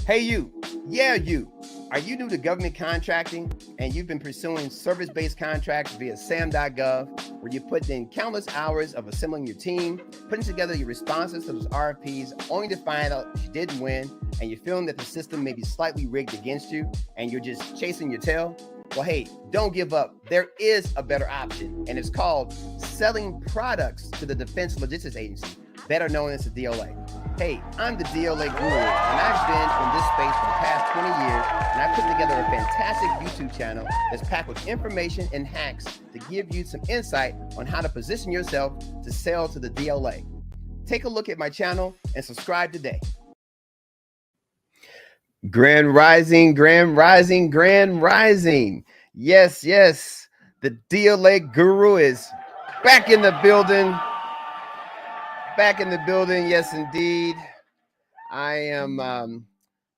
Hey you, yeah you. Are you new to government contracting and you've been pursuing service-based contracts via sam.gov, where you put in countless hours of assembling your team, putting together your responses to those RFPs, only to find out you didn't win, and you're feeling that the system may be slightly rigged against you, and you're just chasing your tail? Well, hey, don't give up. There is a better option, and it's called selling products to the Defense Logistics Agency, better known as the DLA. Hey, I'm the DLA Guru, and I've been in this space for the past 20 years, and I've put together a fantastic YouTube channel that's packed with information and hacks to give you some insight on how to position yourself to sell to the DLA. Take a look at my channel and subscribe today. Grand Rising, Grand Rising, Grand Rising. Yes, yes, the DLA Guru is back in the building. Back in the building, yes, indeed. I am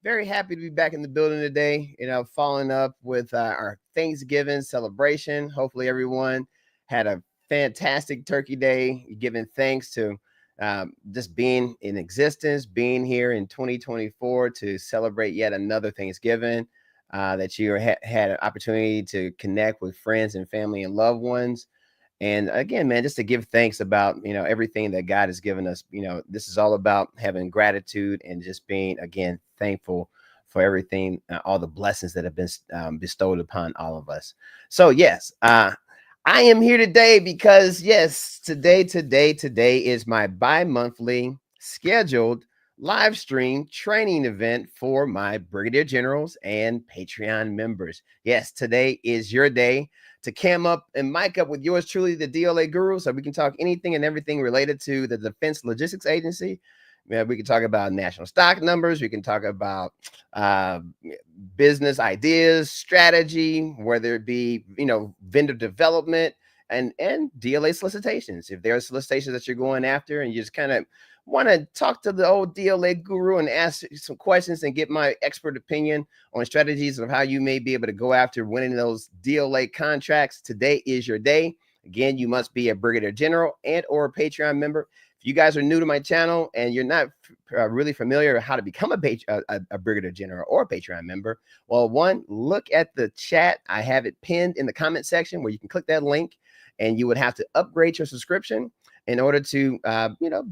very happy to be back in the building today. Following up with our Thanksgiving celebration. Hopefully, everyone had a fantastic Turkey Day, giving thanks to just being in existence, being here in 2024 to celebrate yet another Thanksgiving. That you had an opportunity to connect with friends and family and loved ones. And again, man, just to give thanks about, everything that God has given us. This is all about having gratitude and just being, again, thankful for everything, all the blessings that have been bestowed upon all of us. So, yes, I am here today because, yes, today is my bi-monthly scheduled live stream training event for my Brigadier Generals and Patreon members. Yes, today is your day to cam up and mic up with yours truly, the DLA Guru, so we can talk anything and everything related to the Defense Logistics Agency. We can talk about national stock numbers. We can talk about business ideas, strategy, whether it be, vendor development and DLA solicitations. If there are solicitations that you're going after and you just kind of want to talk to the old DLA Guru and ask some questions and get my expert opinion on strategies of how you may be able to go after winning those DLA contracts, today is your day. Again, you must be a Brigadier General and or a Patreon member. If you guys are new to my channel and you're not really familiar with how to become a Brigadier General or a Patreon member, well, one, look at the chat. I have it pinned in the comment section where you can click that link, and you would have to upgrade your subscription in order to,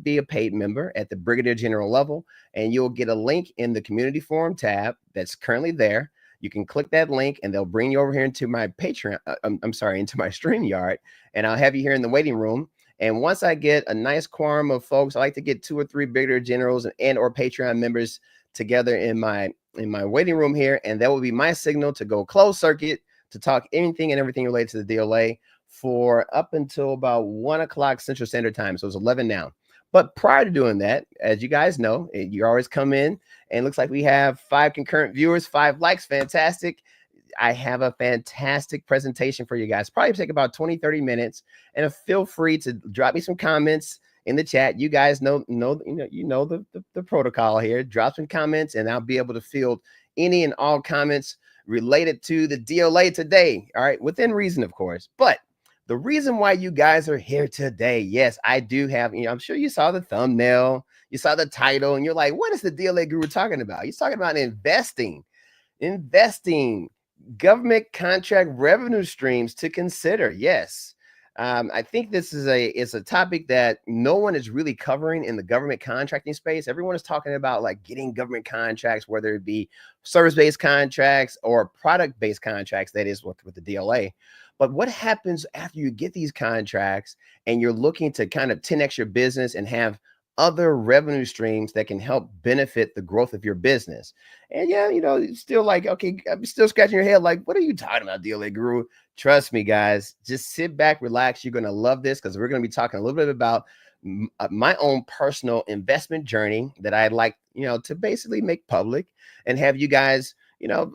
be a paid member at the Brigadier General level. And you'll get a link in the community forum tab that's currently there. You can click that link and they'll bring you over here into my Patreon, into my StreamYard, and I'll have you here in the waiting room. And once I get a nice quorum of folks, I like to get 2 or 3 Brigadier Generals and or Patreon members together in my waiting room here. And that will be my signal to go closed circuit to talk anything and everything related to the DLA for up until about 1 o'clock Central Standard Time. So it's 11 now. But prior to doing that, as you guys know, you always come in and it looks like we have 5 concurrent viewers, 5 likes. Fantastic. I have a fantastic presentation for you guys. Probably take about 20, 30 minutes, and feel free to drop me some comments in the chat. You guys know the protocol here. Drop some comments and I'll be able to field any and all comments related to the DLA today. All right. Within reason, of course. But the reason why you guys are here today, yes, I do have, I'm sure you saw the thumbnail, you saw the title, and you're like, what is the DLA Guru talking about? He's talking about investing, government contract revenue streams to consider. Yes. I think this is a topic that no one is really covering in the government contracting space. Everyone is talking about like getting government contracts, whether it be service-based contracts or product-based contracts, that is with the DLA. But what happens after you get these contracts and you're looking to kind of 10x your business and have other revenue streams that can help benefit the growth of your business? And yeah, it's still like, okay, I'm still scratching your head like, what are you talking about, DLA Guru? Trust me, guys, just sit back, relax. You're going to love this because we're going to be talking a little bit about my own personal investment journey that I'd like, to basically make public and have you guys,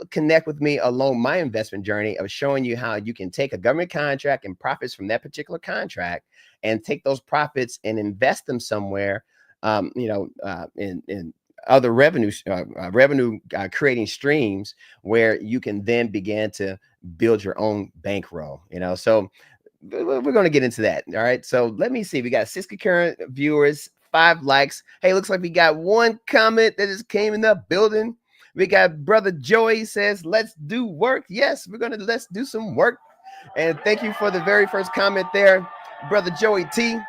connect with me along my investment journey of showing you how you can take a government contract and profits from that particular contract and take those profits and invest them somewhere, in other revenue creating streams where you can then begin to build your own bankroll. So we're going to get into that. All right. So let me see. We got 6 concurrent viewers, 5 likes. Hey, looks like we got 1 comment that just came in the building. We got Brother Joey says, let's do work. Yes, let's do some work. And thank you for the very first comment there, Brother Joey T.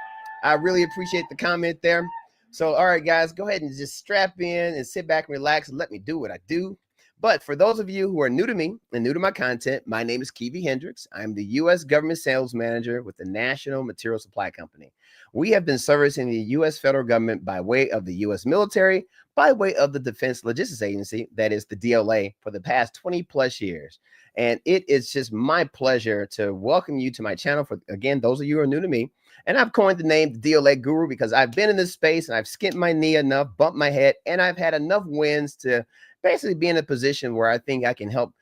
I really appreciate the comment there. So, all right, guys, go ahead and just strap in and sit back and relax and let me do what I do. But for those of you who are new to me and new to my content, my name is Kiwi Hendricks. I'm the U.S. Government Sales Manager with the National Material Supply Company. We have been servicing the U.S. federal government by way of the U.S. military, by way of the Defense Logistics Agency, that is the DLA, for the past 20 plus years. And it is just my pleasure to welcome you to my channel. For, again, those of you who are new to me. And I've coined the name the DLA Guru because I've been in this space and I've skinned my knee enough, bumped my head, and I've had enough wins to basically be in a position where I think I can help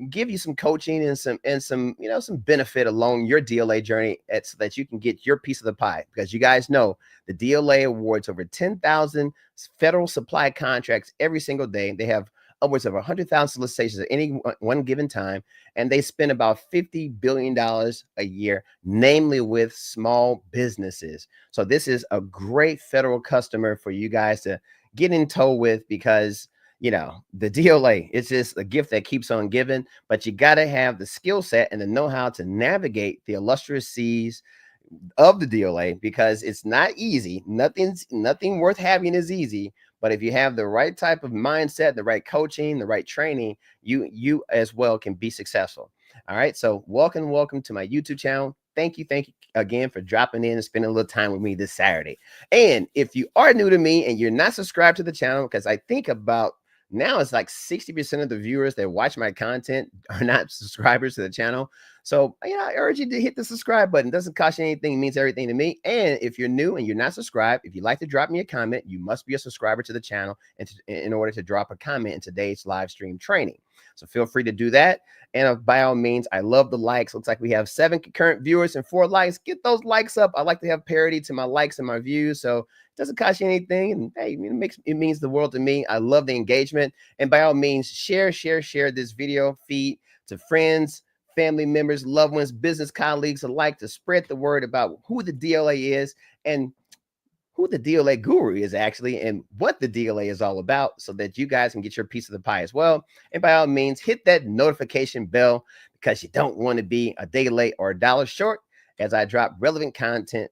give you some coaching and some benefit along your DLA journey so that you can get your piece of the pie. Because you guys know the DLA awards over 10,000 federal supply contracts every single day. They have upwards of 100,000 solicitations at any one given time, and they spend about $50 billion a year, namely with small businesses. So this is a great federal customer for you guys to get in tow with, because the DLA, it's just a gift that keeps on giving, but you got to have the skill set and the know-how to navigate the illustrious seas of the DLA, because it's not easy. Nothing worth having is easy. But if you have the right type of mindset, the right coaching, the right training, you as well can be successful. All right. So welcome to my YouTube channel. Thank you again for dropping in and spending a little time with me this Saturday. And if you are new to me and you're not subscribed to the channel, because I think about now it's like 60% of the viewers that watch my content are not subscribers to the channel. So, I urge you to hit the subscribe button. It doesn't cost you anything. It means everything to me. And if you're new and you're not subscribed, if you'd like to drop me a comment, you must be a subscriber to the channel in order to drop a comment in today's live stream training. So feel free to do that. And by all means, I love the likes. Looks like we have 7 current viewers and 4 likes. Get those likes up. I like to have parity to my likes and my views. So it doesn't cost you anything. And hey, it means the world to me. I love the engagement. And by all means, share this video feed to friends, family members, loved ones, business colleagues alike, to spread the word about who the DLA is and who the DLA Guru is actually, and what the DLA is all about, so that you guys can get your piece of the pie as well. And by all means, hit that notification bell, because you don't want to be a day late or a dollar short, as I drop relevant content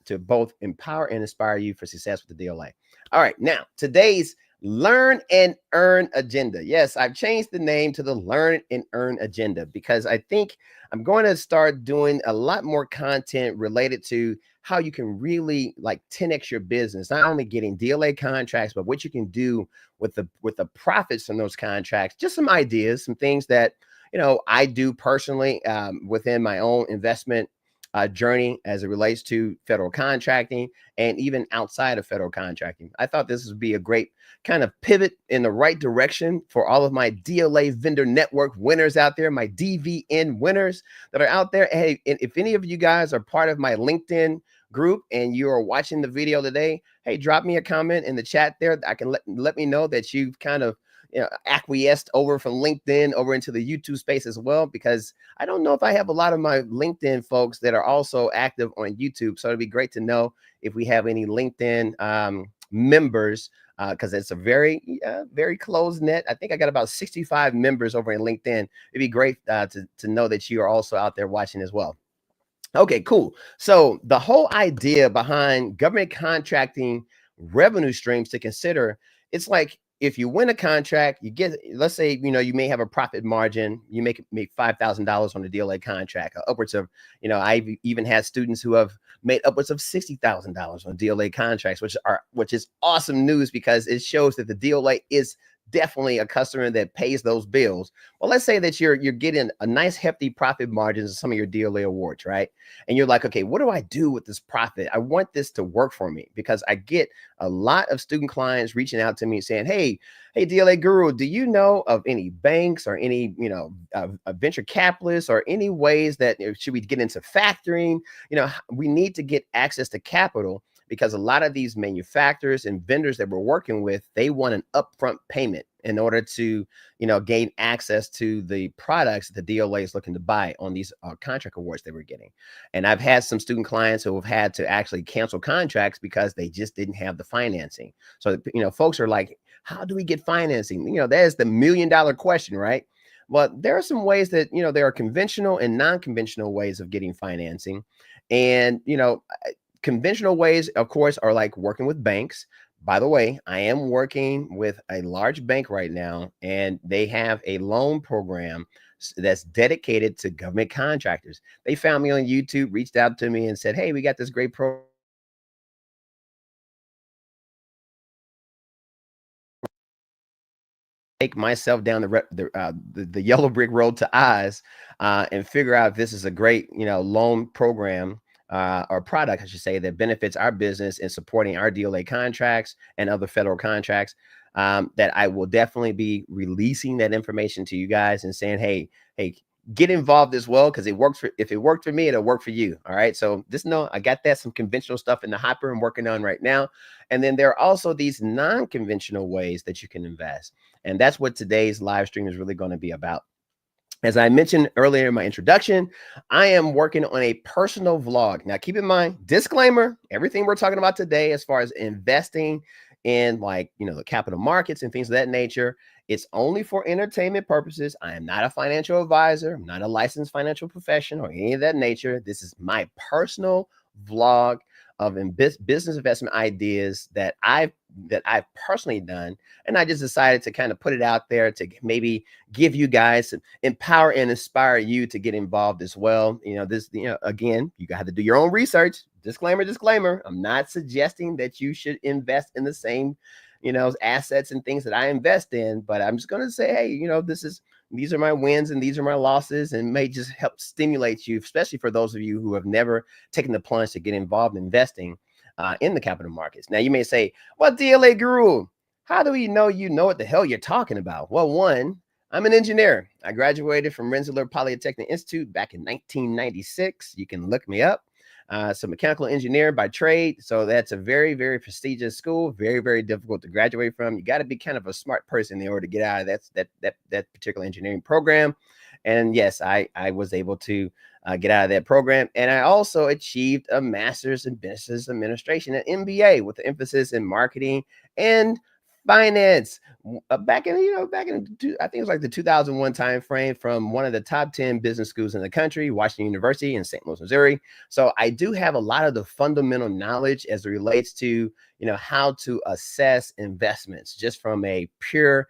to both empower and inspire you for success with the DLA. All right, now today's Learn and Earn agenda. Yes, I've changed the name to the Learn and Earn agenda, because I think I'm going to start doing a lot more content related to how you can really like 10x your business, not only getting DLA contracts, but what you can do with the profits from those contracts. Just some ideas, some things that I do personally within my own investment journey as it relates to federal contracting, and even outside of federal contracting. I thought this would be a great kind of pivot in the right direction for all of my DLA vendor network winners out there, my DVN winners that are out there. Hey, if any of you guys are part of my LinkedIn group and you are watching the video today, hey, drop me a comment in the chat there. I can let me know that you've kind of acquiesced over from LinkedIn over into the YouTube space as well, because I don't know if I have a lot of my LinkedIn folks that are also active on YouTube. So it'd be great to know if we have any LinkedIn members, because it's a very closed net. I think I got about 65 members over in LinkedIn. It'd be great to know that you are also out there watching as well. Okay, cool. So the whole idea behind government contracting revenue streams to consider, it's like, if you win a contract, you get, let's say, you may have a profit margin, you make $5,000 on the DLA contract, upwards of, I've even had students who have made upwards of $60,000 on DLA contracts, which is awesome news, because it shows that the DLA is definitely a customer that pays those bills. Well, let's say that you're getting a nice hefty profit margins of some of your DLA awards, right? And you're like, okay, what do I do with this profit? I want this to work for me, because I get a lot of student clients reaching out to me saying, hey, DLA Guru, do you know of any banks or any, venture capitalists, or any ways that should we get into factoring? We need to get access to capital, because a lot of these manufacturers and vendors that we're working with, they want an upfront payment in order to, gain access to the products that the DLA is looking to buy on these contract awards that we're getting. And I've had some student clients who have had to actually cancel contracts because they just didn't have the financing. So, folks are like, how do we get financing? That is the $1 million question, right? Well, there are some ways that, there are conventional and non-conventional ways of getting financing. And, conventional ways, of course, are like working with banks. By the way, I am working with a large bank right now, and they have a loan program that's dedicated to government contractors. They found me on YouTube, reached out to me and said, "Hey, we got this great program. Take myself down the yellow brick road to Oz, and figure out if this is a great loan program, or product, I should say, that benefits our business in supporting our DLA contracts and other federal contracts. That I will definitely be releasing that information to you guys and saying, hey, get involved as well, because if it worked for me, it'll work for you. All right. So just know I got some conventional stuff in the hopper I'm working on right now. And then there are also these non-conventional ways that you can invest. And that's what today's live stream is really going to be about. As I mentioned earlier in my introduction, I am working on a personal vlog. Now, keep in mind, disclaimer, everything we're talking about today, as far as investing in the capital markets and things of that nature, it's only for entertainment purposes. I am not a financial advisor. I'm not a licensed financial professional or any of that nature. This is my personal vlog of business investment ideas that I've personally done. And I just decided to kind of put it out there to maybe give you guys, empower and inspire you to get involved as well. Again, you got to do your own research. Disclaimer. I'm not suggesting that you should invest in the same, assets and things that I invest in, but I'm just going to say, hey, these are my wins and these are my losses, and may just help stimulate you, especially for those of you who have never taken the plunge to get involved in investing in the capital markets. Now, you may say, well, DLA Guru, how do we know you know what the hell you're talking about? Well, one, I'm an engineer. I graduated from Rensselaer Polytechnic Institute back in 1996. You can look me up. So mechanical engineer by trade. So that's a very, very prestigious school, very, very difficult to graduate from. You got to be kind of a smart person in order to get out of that particular engineering program. And yes, I was able to get out of that program. And I also achieved a master's in business administration, an MBA with an emphasis in marketing and finance. Back in I think it was like the 2001 time frame, from one of the top 10 business schools in the country, Washington University in St. Louis, Missouri. So I do have a lot of the fundamental knowledge as it relates to how to assess investments, just from a pure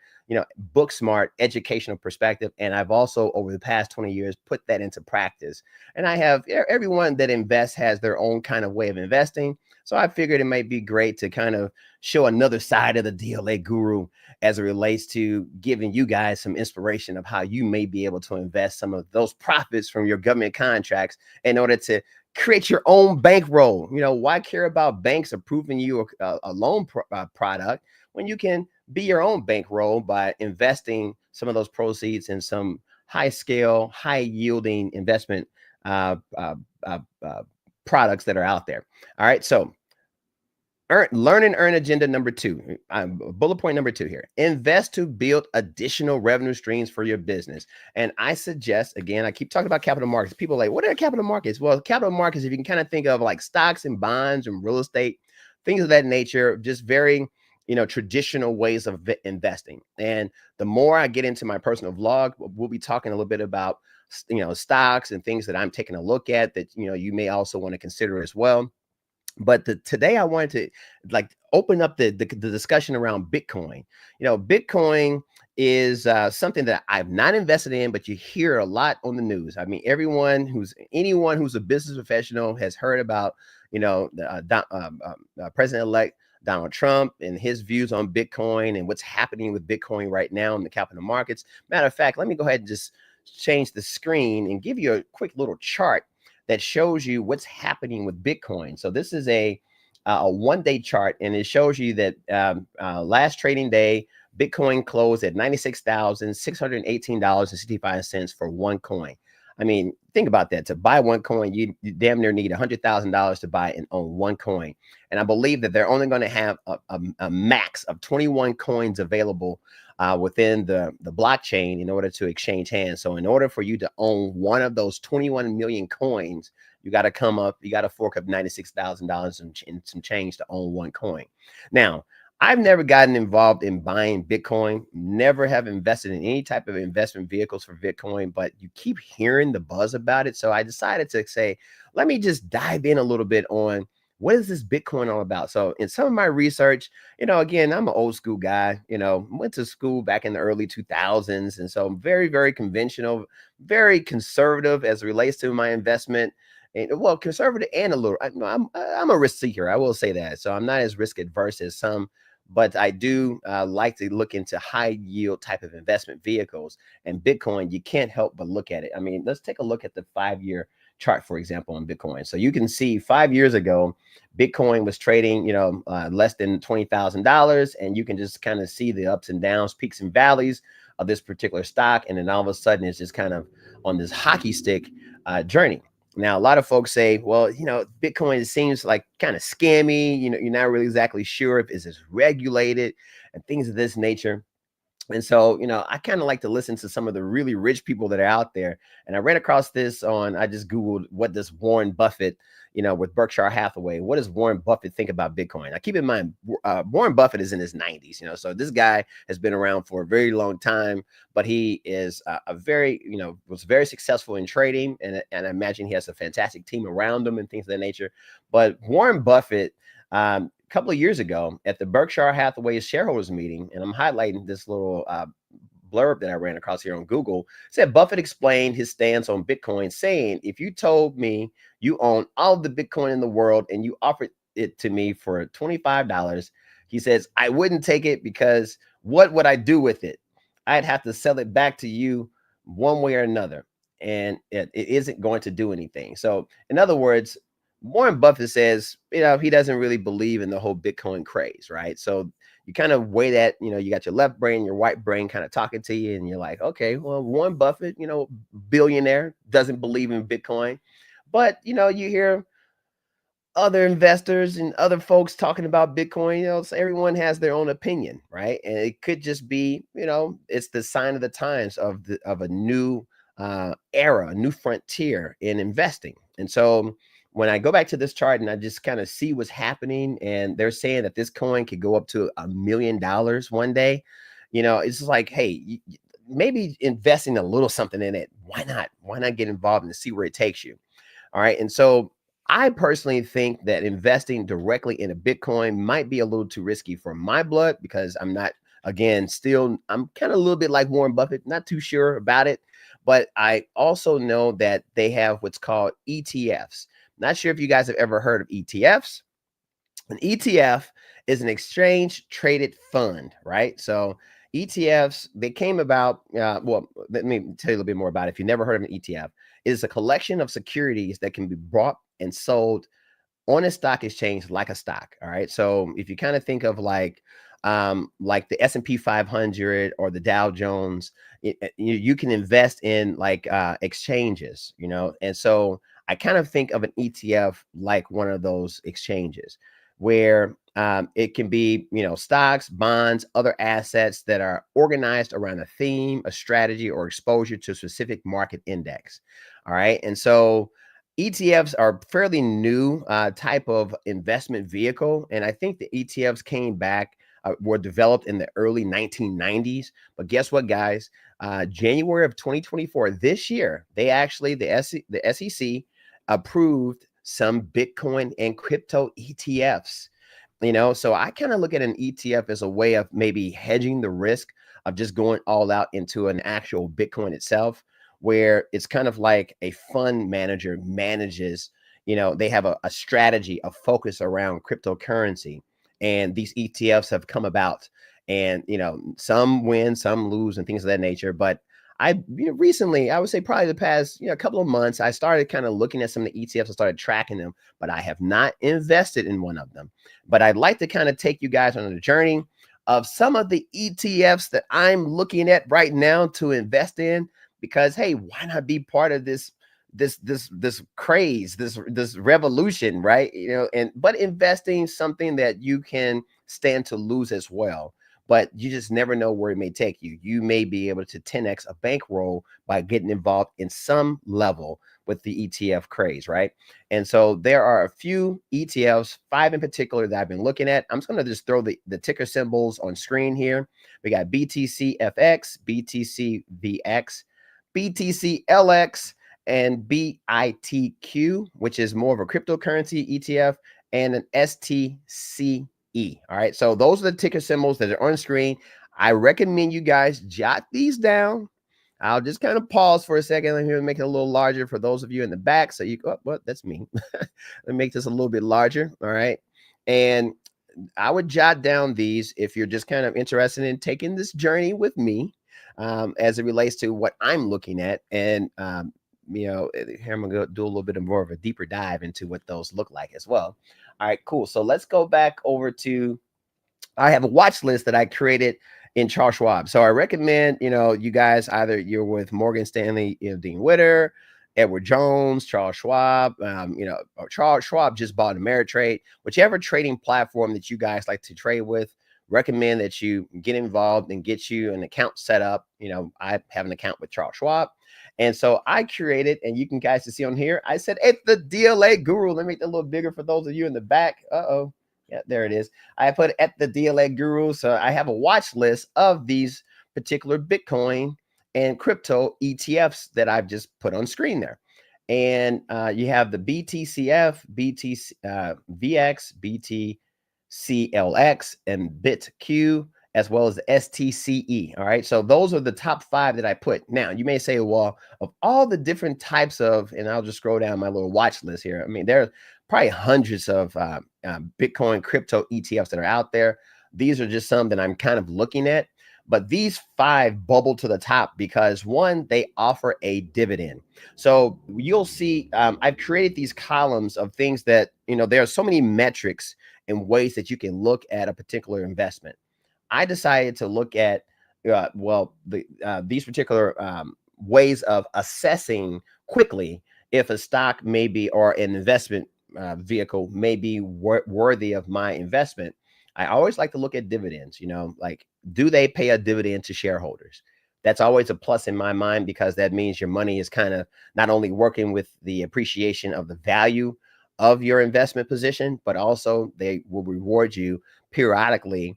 book smart educational perspective. And I've also, over the past 20 years, put that into practice. And I have, everyone that invests has their own kind of way of investing. So I figured it might be great to kind of show another side of the DLA Guru as it relates to giving you guys some inspiration of how you may be able to invest some of those profits from your government contracts in order to create your own bankroll. Why care about banks approving you a loan product when you can be your own bankroll by investing some of those proceeds in some high scale, high yielding investment products that are out there. All right. So learn and earn agenda number 2, bullet point number 2 here: invest to build additional revenue streams for your business. And I suggest, again, I keep talking about capital markets. People are like, what are capital markets? Well, capital markets, if you can kind of think of like stocks and bonds and real estate, things of that nature, just very traditional ways of investing. And the more I get into my personal vlog, we'll be talking a little bit about stocks and things that I'm taking a look at that you may also want to consider as well. But today I wanted to open up the discussion around Bitcoin. Bitcoin is something that I've not invested in, but you hear a lot on the news. I mean, anyone who's a business professional has heard about President-elect Donald Trump and his views on Bitcoin and what's happening with Bitcoin right now in the capital markets. Matter of fact, let me go ahead and just change the screen and give you a quick little chart that shows you what's happening with Bitcoin. So this is a 1-day chart, and it shows you that last trading day, Bitcoin closed at $96,618.65 for one coin. I mean, think about that. To buy one coin, you damn near need $100,000 to buy and own one coin. And I believe that they're only going to have a max of 21 coins available within the blockchain in order to exchange hands. So in order for you to own one of those 21 million coins, you got to fork up $96,000 and some change to own one coin. Now, I've never gotten involved in buying Bitcoin, never have invested in any type of investment vehicles for Bitcoin, but you keep hearing the buzz about it. So I decided to say, let me just dive in a little bit on what is this Bitcoin all about? So in some of my research, again, I'm an old school guy, went to school back in the early 2000s. And so I'm very, very conventional, very conservative as it relates to my investment. And, well, conservative and a little, I'm a risk seeker. I will say that. So I'm not as risk adverse as some, but I do like to look into high yield type of investment vehicles. And Bitcoin, you can't help but look at it. I mean, let's take a look at the 5-year chart, for example, on Bitcoin. So you can see 5 years ago, Bitcoin was trading, less than $20,000, and you can just kind of see the ups and downs, peaks and valleys of this particular stock. And then all of a sudden, it's just kind of on this hockey stick journey. Now, a lot of folks say, well, Bitcoin seems like kind of scammy. You're not really exactly sure if it's regulated and things of this nature. And so, I kind of like to listen to some of the really rich people that are out there. And I ran across this I just Googled, what does Warren Buffett, with Berkshire Hathaway, what does Warren Buffett think about Bitcoin? Now, keep in mind, Warren Buffett is in his 90s, so this guy has been around for a very long time, but he is a very, was very successful in trading. And I imagine he has a fantastic team around him and things of that nature. But Warren Buffett, couple of years ago at the Berkshire Hathaway shareholders meeting, and I'm highlighting this little blurb that I ran across here on Google, said Buffett explained his stance on Bitcoin, saying, if you told me you own all the Bitcoin in the world and you offered it to me for $25, he says, I wouldn't take it, because what would I do with it? I'd have to sell it back to you one way or another, and it isn't going to do anything. So in other words, Warren Buffett says, he doesn't really believe in the whole Bitcoin craze, right? So you kind of weigh that, you got your left brain, your right brain kind of talking to you, and you're like, okay, well, Warren Buffett, billionaire, doesn't believe in Bitcoin. But, you hear other investors and other folks talking about Bitcoin, so everyone has their own opinion, right? And it could just be, it's the sign of the times of a new era, a new frontier in investing. And so when I go back to this chart and I just kind of see what's happening, and they're saying that this coin could go up to $1 million one day, it's just like, hey, maybe investing a little something in it. Why not? Why not get involved and see where it takes you? All right. And so I personally think that investing directly in a Bitcoin might be a little too risky for my blood, because I'm not, again, I'm kind of a little bit like Warren Buffett, not too sure about it. But I also know that they have what's called ETFs. Not sure if you guys have ever heard of ETFs. An ETF is an exchange traded fund, right? So ETFs, they came about, well, let me tell you a little bit more about it. If you've never heard of an ETF, it is a collection of securities that can be bought and sold on a stock exchange like a stock. All right. So if you kind of think of like the S&P 500 or the Dow Jones, you can invest in like exchanges, and so I kind of think of an ETF like one of those exchanges, where it can be, stocks, bonds, other assets that are organized around a theme, a strategy, or exposure to a specific market index. All right. And so ETFs are fairly new type of investment vehicle. And I think the ETFs came back, were developed in the early 1990s. But guess what, guys? January of 2024, this year, the SEC approved some Bitcoin and crypto ETFs. So I kind of look at an ETF as a way of maybe hedging the risk of just going all out into an actual Bitcoin itself, where it's kind of like a fund manager manages, they have a strategy, a focus around cryptocurrency. And these ETFs have come about, and, some win, some lose, and things of that nature. But recently, I would say probably the past, couple of months, I started kind of looking at some of the ETFs. I started tracking them, but I have not invested in one of them. But I'd like to kind of take you guys on a journey of some of the ETFs that I'm looking at right now to invest in, because, hey, why not be part of this craze, this revolution, right? But investing something that you can stand to lose as well. but you just never know where it may take you. You may be able to 10x a bankroll by getting involved in some level with the ETF craze, right? And so there are a few ETFs, 5 in particular, that I've been looking at. I'm just going to just throw the ticker symbols on screen here. We got BTCFX, BTCVX, BTCLX, and BITQ, which is more of a cryptocurrency ETF, and an STCE. All right. So those are the ticker symbols that are on screen. I recommend you guys jot these down. I'll just kind of pause for a second. Let me make it a little larger for those of you in the back. So you go, well, that's me. Let me make this a little bit larger. All right. And I would jot down these if you're just kind of interested in taking this journey with me, as it relates to what I'm looking at. And, here I'm going to do a little bit of more of a deeper dive into what those look like as well. All right, cool. So let's go back over to, I have a watch list that I created in Charles Schwab. So I recommend, you guys, either you're with Morgan Stanley, Dean Witter, Edward Jones, Charles Schwab, or Charles Schwab just bought Ameritrade, whichever trading platform that you guys like to trade with, recommend that you get involved and get you an account set up. I have an account with Charles Schwab. And so I created, and you can guys see on here, I said, it's the DLA Guru. Let me make it a little bigger for those of you in the back. Uh-oh. Yeah, there it is. I put at the DLA Guru. So I have a watch list of these particular Bitcoin and crypto ETFs that I've just put on screen there. And you have the BTCF, VX, BTCLX, and BITQ, as well as the STCE. All right. So those are the top 5 that I put. Now, you may say, well, of all the different types of, and I'll just scroll down my little watch list here. I mean, there's probably hundreds of Bitcoin crypto ETFs that are out there. These are just some that I'm kind of looking at. But these 5 bubble to the top because, one, they offer a dividend. So you'll see I've created these columns of things that, there are so many metrics and ways that you can look at a particular investment. I decided to look at, these particular ways of assessing quickly if a stock may be, or an investment vehicle may be worthy of my investment. I always like to look at dividends, like, do they pay a dividend to shareholders? That's always a plus in my mind, because that means your money is kind of not only working with the appreciation of the value of your investment position, but also they will reward you periodically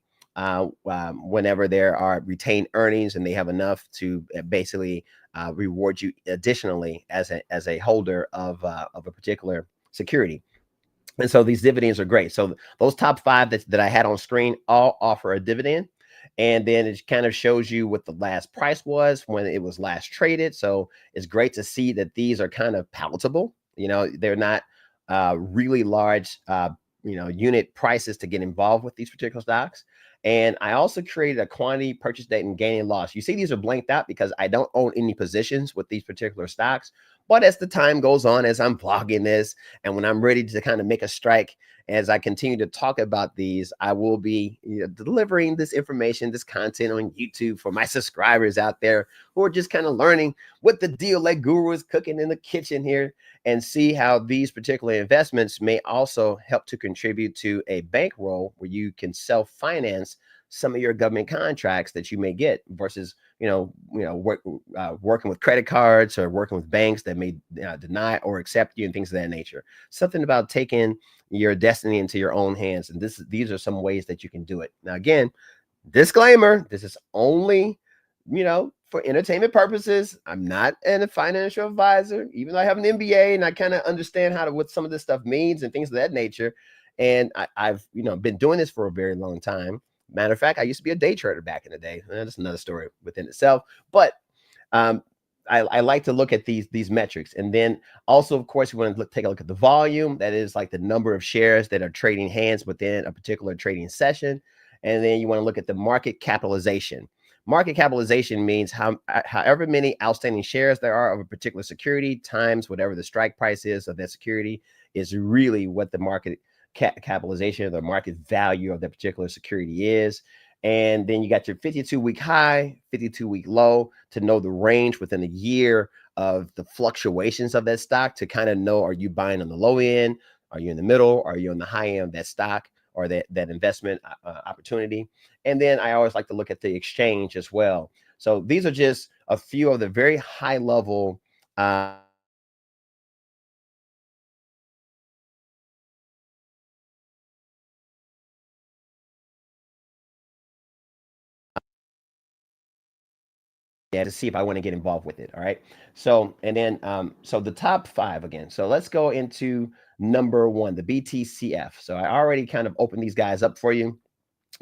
whenever there are retained earnings and they have enough to basically reward you additionally as a holder of a particular security. And so these dividends are great. So those top 5 that I had on screen all offer a dividend. And then it kind of shows you what the last price was when it was last traded. So it's great to see that these are kind of palatable. They're not really large, unit prices to get involved with these particular stocks. And I also created a quantity, purchase date, and gain and loss. You see, these are blanked out because I don't own any positions with these particular stocks. But as the time goes on, as I'm vlogging this, and when I'm ready to kind of make a strike, as I continue to talk about these, I will be delivering this information, this content on YouTube for my subscribers out there who are just kind of learning what the DLA Guru is cooking in the kitchen here, and see how these particular investments may also help to contribute to a bankroll where you can self-finance some of your government contracts that you may get versus, working with credit cards or working with banks that may deny or accept you and things of that nature. Something about taking your destiny into your own hands. And these are some ways that you can do it. Now, again, disclaimer, this is only, for entertainment purposes. I'm not a financial advisor, even though I have an MBA and I kind of understand what some of this stuff means and things of that nature. And I've, been doing this for a very long time. Matter of fact, I used to be a day trader back in the day. That's another story within itself. But I like to look at these metrics. And then also, of course, we want to take a look at the volume. That is like the number of shares that are trading hands within a particular trading session. And then you want to look at the market capitalization. Market capitalization means however many outstanding shares there are of a particular security times whatever the strike price is of that security is really what the market capitalization or the market value of that particular security is. And then you got your 52-week high, 52-week low to know the range within a year of the fluctuations of that stock, to kind of know, are you buying on the low end? Are you in the middle? Are you on the high end of that stock or that investment opportunity? And then I always like to look at the exchange as well. So these are just a few of the very high level to see if I want to get involved with it. All right. So, and then, so the top five again. So let's go into number one, the BTCF. So I already kind of opened these guys up for you.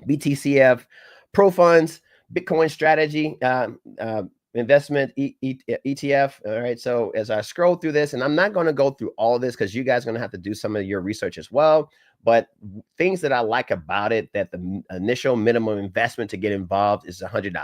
BTCF, Pro Funds, Bitcoin Strategy, Investment ETF. All right. So as I scroll through this, and I'm not going to go through all of this because you guys are going to have to do some of your research as well. But things that I like about it, that the initial minimum investment to get involved is $100.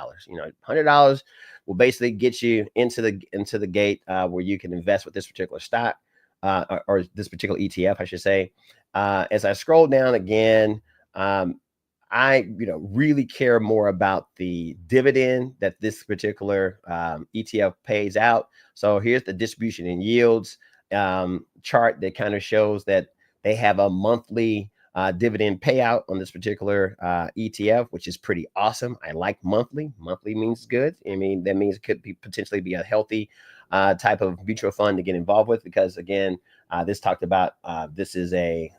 $100 will basically get you into the gate where you can invest with this particular stock or this particular ETF, I should say. As I scroll down again, I really care more about the dividend that this particular ETF pays out. So here's the distribution and yields chart that kind of shows that they have a monthly dividend payout on this particular ETF, which is pretty awesome. I like monthly. Monthly means good. I mean, that means it could be potentially be a healthy type of mutual fund to get involved with, because again, this talked about this is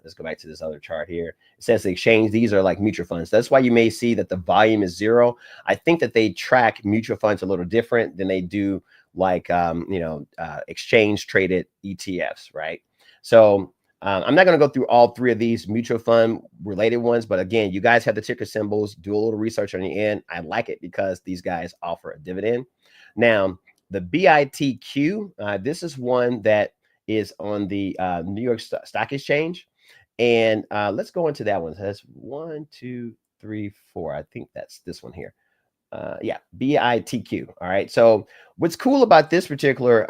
let's go back to this other chart here. It says the exchange, these are like mutual funds. That's why you may see that the volume is zero. I think that they track mutual funds a little different than they do like exchange traded ETFs, right? So I'm not going to go through all three of these mutual fund related ones, but again, you guys have the ticker symbols, do a little research on the end. I like it because these guys offer a dividend. Now, the BITQ, this is one that is on the New York Stock Exchange. And let's go into that one. So that's 1, 2, 3, 4. I think that's this one here. Yeah, BITQ. All right. So what's cool about this particular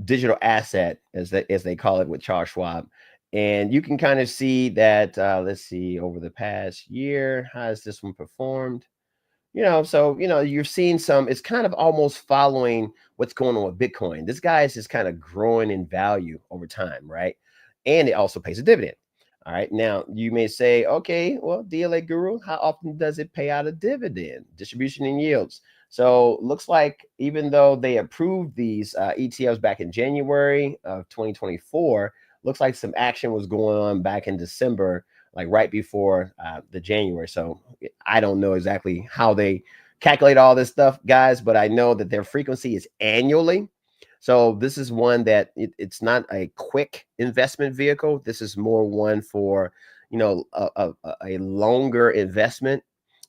digital asset, as they call it with Charles Schwab, and you can kind of see that, let's see, over the past year, how has this one performed? So you're seeing it's kind of almost following what's going on with Bitcoin. This guy is just kind of growing in value over time, right? And it also pays a dividend. All right. Now you may say, okay, well, DLA Guru, how often does it pay out a dividend? Distribution and yields. So looks like even though they approved these ETFs back in January of 2024, looks like some action was going on back in December, like right before the January. So I don't know exactly how they calculate all this stuff, guys, but I know that their frequency is annually. So this is one that it's not a quick investment vehicle. This is more one for, a longer investment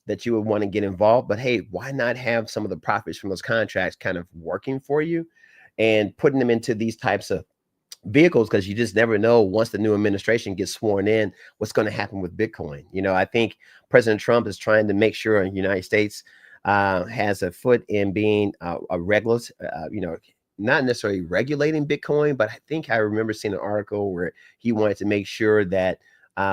that you would want to get involved. But hey, why not have some of the profits from those contracts kind of working for you and putting them into these types of vehicles, because you just never know once the new administration gets sworn in what's going to happen with Bitcoin. I think President Trump is trying to make sure the United States has a foot in being a regular, not necessarily regulating Bitcoin, but I think I remember seeing an article where he wanted to make sure that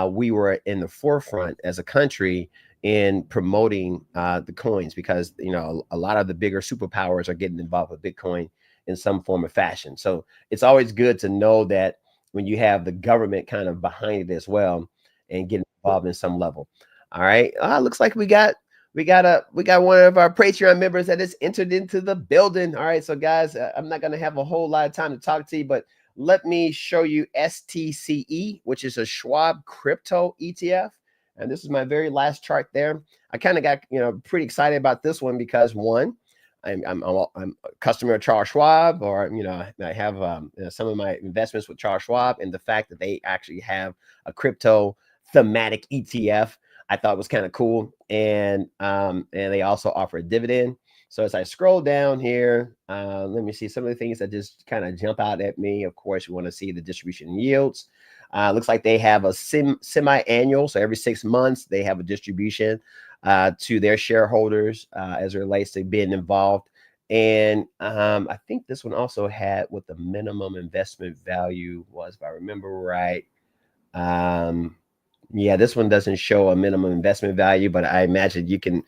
we were in the forefront as a country in promoting the coins, because a lot of the bigger superpowers are getting involved with Bitcoin in some form or fashion. So it's always good to know that when you have the government kind of behind it as well and getting involved in some level. All right. Looks like we got one of our Patreon members that has entered into the building. All right. So guys, I'm not going to have a whole lot of time to talk to you, but let me show you STCE, which is a Schwab crypto ETF. And this is my very last chart there. I kind of got, pretty excited about this one because one, I'm a customer of Charles Schwab, or I have some of my investments with Charles Schwab, and the fact that they actually have a crypto thematic ETF, I thought was kind of cool, and they also offer a dividend. So as I scroll down here, let me see some of the things that just kind of jump out at me. Of course, you want to see the distribution yields. Looks like they have a semi-annual, so every 6 months they have a distribution to their shareholders as it relates to being involved. And I think this one also had what the minimum investment value was, if I remember right. Yeah, this one doesn't show a minimum investment value, but I imagine you can,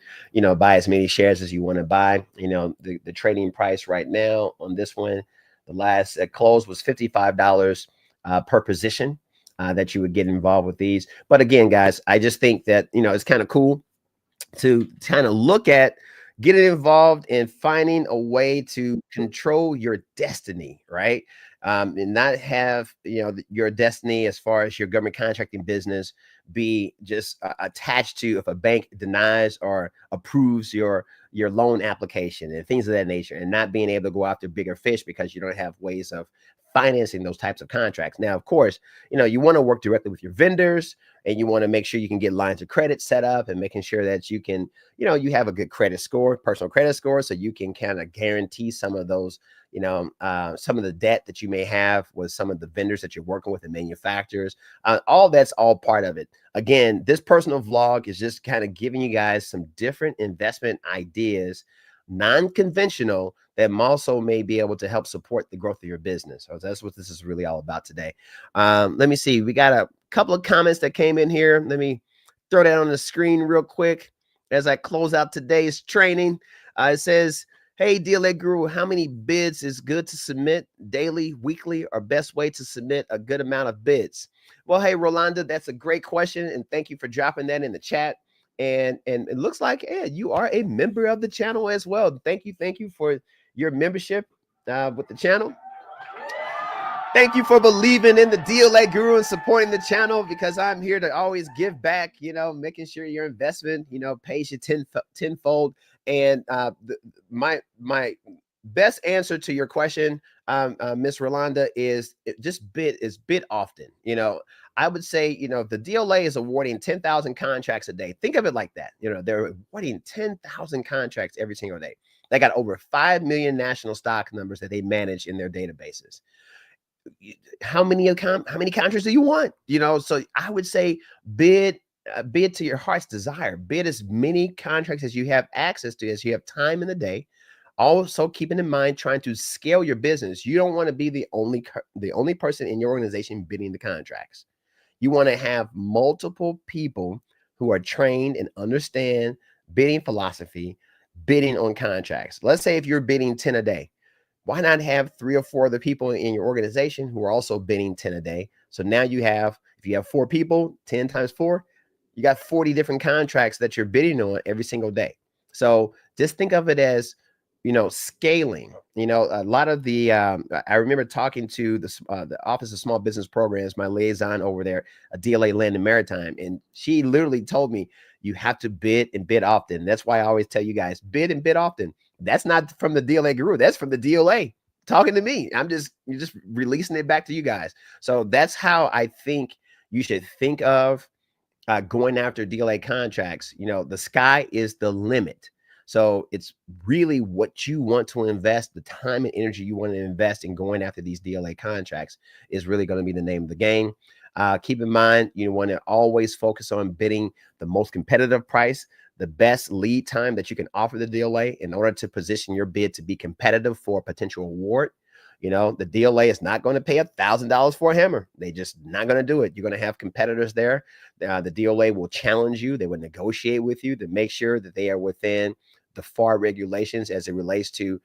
buy as many shares as you want to buy. The trading price right now on this one, the last close was $55 per position that you would get involved with these. But again, guys, I just think that, it's kind of cool to kind of look at getting involved in finding a way to control your destiny, right? And not have, your destiny as far as your government contracting business be just attached to if a bank denies or approves your loan application and things of that nature, and not being able to go after bigger fish because you don't have ways of financing those types of contracts. Now, of course, you want to work directly with your vendors, and you want to make sure you can get lines of credit set up, and making sure that you can, you have a good credit score, personal credit score, so you can kind of guarantee some of those, some of the debt that you may have with some of the vendors that you're working with and manufacturers. All that's all part of it. Again, this personal vlog is just kind of giving you guys some different investment ideas, non-conventional, that also may be able to help support the growth of your business. So that's what this is really all about today. Let me see. We got a couple of comments that came in here. Let me throw that on the screen real quick as I close out today's training. It says, hey, DLA Guru, how many bids is good to submit daily, weekly, or best way to submit a good amount of bids? Well, hey, Rolanda, that's a great question. And thank you for dropping that in the chat. And it looks like, you are a member of the channel as well. Thank you for your membership with the channel. Thank you for believing in the DLA Guru and supporting the channel, because I'm here to always give back, making sure your investment, pays you tenfold. And my best answer to your question, Miss Rolanda, is bid often. I would say, the DLA is awarding 10,000 contracts a day. Think of it like that. They're awarding 10,000 contracts every single day. They got over 5 million national stock numbers that they manage in their databases. How many contracts do you want? So I would say bid to your heart's desire. Bid as many contracts as you have access to, as you have time in the day. Also, keeping in mind, trying to scale your business. You don't want to be the only person in your organization bidding the contracts. You want to have multiple people who are trained and understand bidding philosophy, bidding on contracts. Let's say if you're bidding 10 a day, why not have 3 or 4 other people in your organization who are also bidding 10 a day? So now if you have 4 people, 10 times 4, you got 40 different contracts that you're bidding on every single day. So just think of it as, scaling. A lot of the, I remember talking to the Office of Small Business Programs, my liaison over there, a DLA Land and Maritime, and she literally told me, you have to bid and bid often. That's why I always tell you guys, bid and bid often. That's not from the DLA Guru. That's from the DLA talking to me. You're just releasing it back to you guys. So that's how I think you should think of going after DLA contracts. The sky is the limit. So it's really what you want to invest, the time and energy you want to invest in going after these DLA contracts is really going to be the name of the game. Keep in mind, you want to always focus on bidding the most competitive price, the best lead time that you can offer the DLA in order to position your bid to be competitive for a potential award. The DLA is not going to pay $1,000 for a hammer. They just not going to do it. You're going to have competitors there. The DLA will challenge you. They will negotiate with you to make sure that they are within the FAR regulations as it relates to,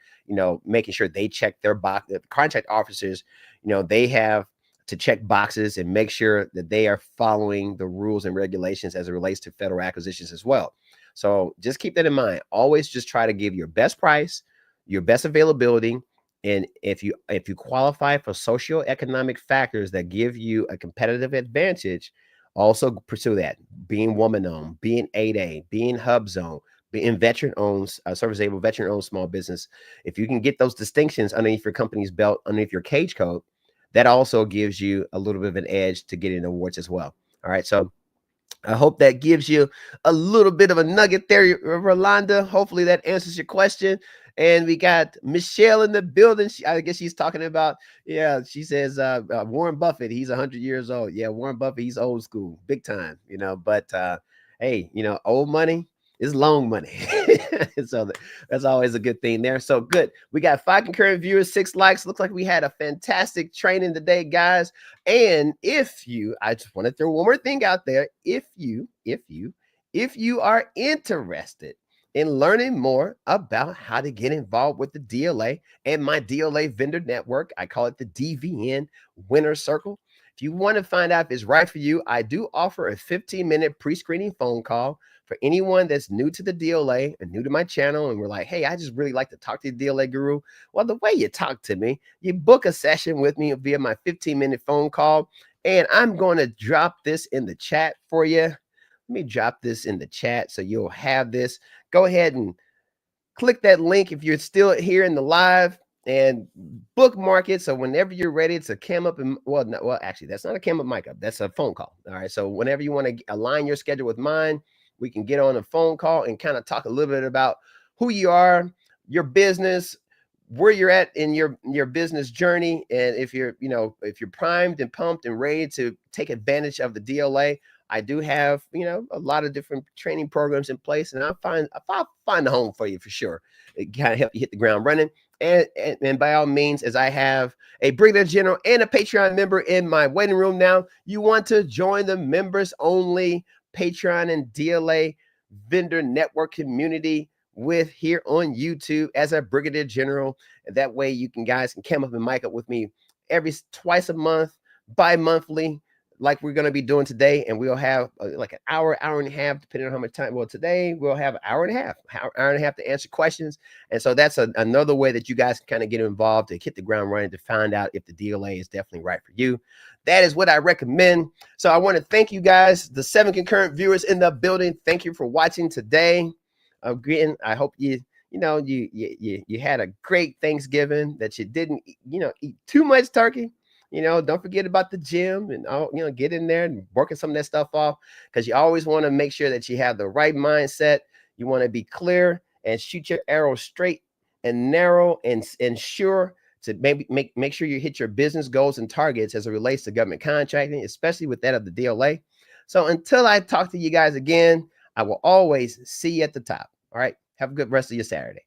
making sure they check their box. The contract officers, they have to check boxes and make sure that they are following the rules and regulations as it relates to federal acquisitions as well. So just keep that in mind. Always just try to give your best price, your best availability. And if you qualify for socioeconomic factors that give you a competitive advantage, also pursue that. Being woman-owned, being 8A, being hub zone, being veteran-owned, service-able veteran-owned small business. If you can get those distinctions underneath your company's belt, underneath your cage code, that also gives you a little bit of an edge to getting awards as well. All right, so I hope that gives you a little bit of a nugget there, Rolanda. Hopefully that answers your question. And we got Michelle in the building. I guess she's talking about, she says Warren Buffett, he's 100 years old. Yeah, Warren Buffett, he's old school, big time, but hey, old money is long money. So that's always a good thing there. So good. We got 5 concurrent viewers, 6 likes. Looks like we had a fantastic training today, guys. And I just want to throw one more thing out there. If you are interested in learning more about how to get involved with the DLA and my DLA vendor network, I call it the DVN Winner Circle. If you want to find out if it's right for you, I do offer a 15-minute pre-screening phone call for anyone that's new to the DLA and new to my channel, and we're like, hey, I just really like to talk to the DLA Guru. Well, the way you talk to me, you book a session with me via my 15-minute phone call, and I'm going to drop this in the chat for you. Let me drop this in the chat so you'll have this. Go ahead and click that link if you're still here in the live, and bookmark it. So whenever you're ready, it's a cam up and well, actually, that's not a cam up mic up. That's a phone call. All right. So whenever you want to align your schedule with mine, we can get on a phone call and kind of talk a little bit about who you are, your business, where you're at in your business journey, and if you're primed and pumped and ready to take advantage of the DLA. I do have a lot of different training programs in place, and I'll find a home for you for sure. It kind of help you hit the ground running. And by all means, as I have a Brigadier General and a Patreon member in my waiting room now, you want to join the members only Patreon and DLA vendor network community with here on YouTube as a Brigadier General. And that way you guys can come up and mic up with me twice a month, bi-monthly, like we're going to be doing today. And we'll have like an hour and a half, depending on how much time. Well, today we'll have an hour and a half to answer questions. And so that's another way that you guys can kind of get involved, to hit the ground running, to find out if the DLA is definitely right for you. That is what I recommend. So I want to thank you guys, the 7 concurrent viewers in the building. Thank you for watching today. Again, I hope you had a great Thanksgiving, that you didn't eat too much turkey. Don't forget about the gym, and get in there and working some of that stuff off, because you always want to make sure that you have the right mindset. You want to be clear and shoot your arrow straight and narrow and sure, to maybe make sure you hit your business goals and targets as it relates to government contracting, especially with that of the DLA. So until I talk to you guys again, I will always see you at the top. All right. Have a good rest of your Saturday.